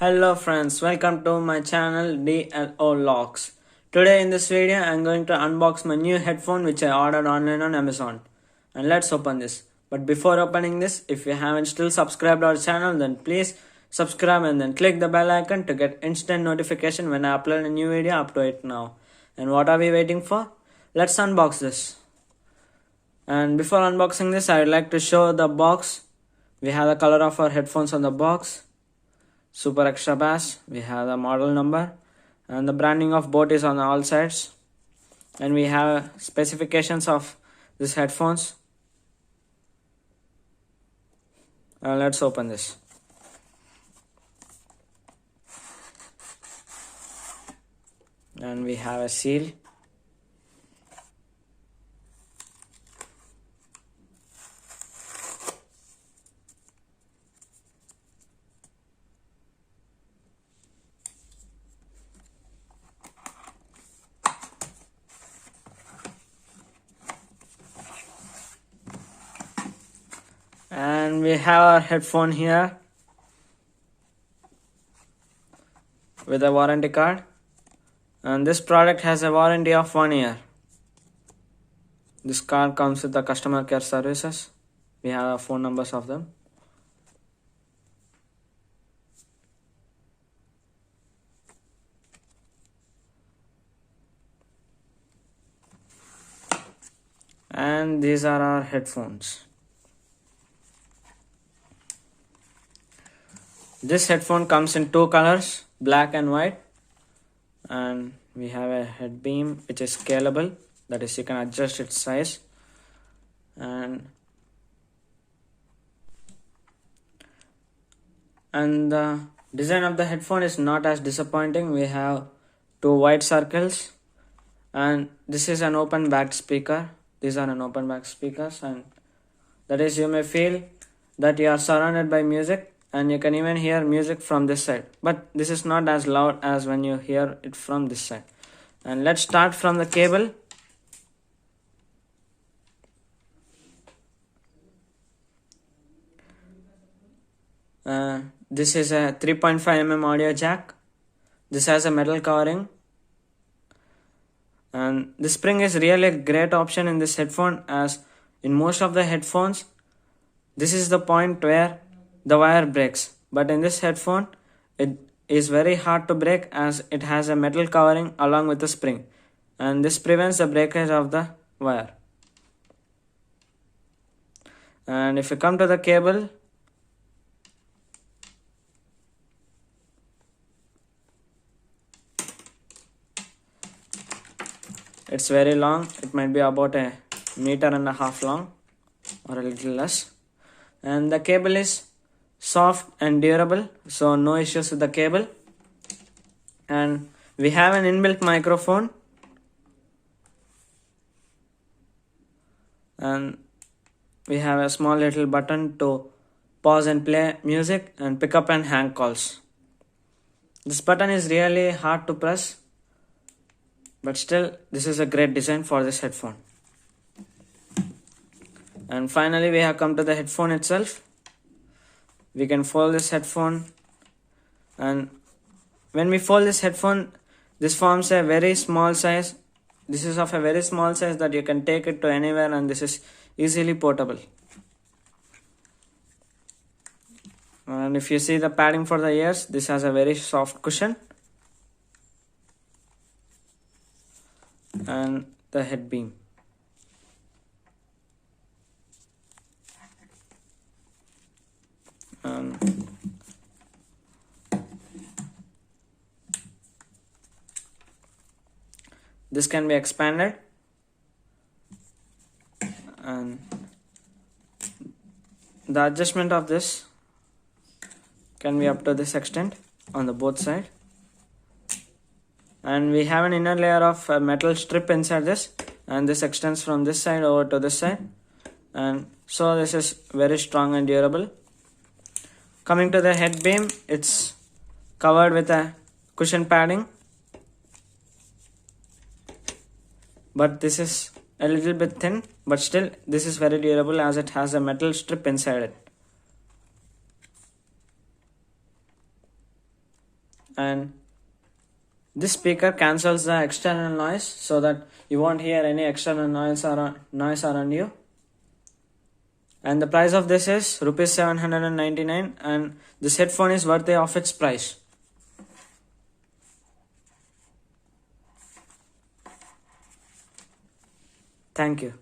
Hello friends, welcome to my channel DLO Locks. Today in this video I'm going to unbox my new headphone which I ordered online on Amazon. And let's open this. But before opening this, if you haven't still subscribed our channel, then please subscribe and then click the bell icon to get instant notification when I upload a new video up to it now. And what are we waiting for? Let's unbox this. And before unboxing this, I would like to show the box. We have the color of our headphones on the box. Super extra bass. We have the model number and the branding of boAt is on all sides. And we have specifications of these headphones. Let's open this. And we have a seal. And we have our headphone here with a warranty card. And this product has a warranty of 1 year. This card comes with the customer care services. We have phone numbers of them. And these are our headphones. This headphone comes in two colors, black and white. And we have a head beam which is scalable, that is you can adjust its size. And the design of the headphone is not as disappointing. We have two white circles and this is an open back speaker. These are an open back speakers, and that is you may feel that you are surrounded by music. And you can even hear music from this side, but this is not as loud as when you hear it from this side. And let's start from the cable. This is a 3.5mm audio jack. This has a metal covering, and the spring is really a great option in this headphone, as in most of the headphones this is the point where the wire breaks, but in this headphone it is very hard to break as it has a metal covering along with the spring, and this prevents the breakage of the wire. And if you come to the cable, it's very long. It might be about 1.5 meters long or a little less, and the cable is soft and durable, so no issues with the cable. And we have an inbuilt microphone, and we have a small little button to pause and play music and pick up and hang calls. This button is really hard to press, but still this is a great design for this headphone. And finally we have come to the headphone itself. We can fold this headphone, and when we fold this headphone, this forms a very small size. This is of a very small size that you can take it to anywhere, and this is easily portable. And if you see the padding for the ears, this has a very soft cushion. And the head beam. This can be expanded, and the adjustment of this can be up to this extent on the both side. And we have an inner layer of a metal strip inside this, and this extends from this side over to this side, and so this is very strong and durable. Coming to the head beam, it's covered with a cushion padding, but this is a little bit thin, but still this is very durable as it has a metal strip inside it. and this speaker cancels the external noise so that you won't hear any external noise around you. And the price of this is rupees 799, and this headphone is worthy of its price. Thank you.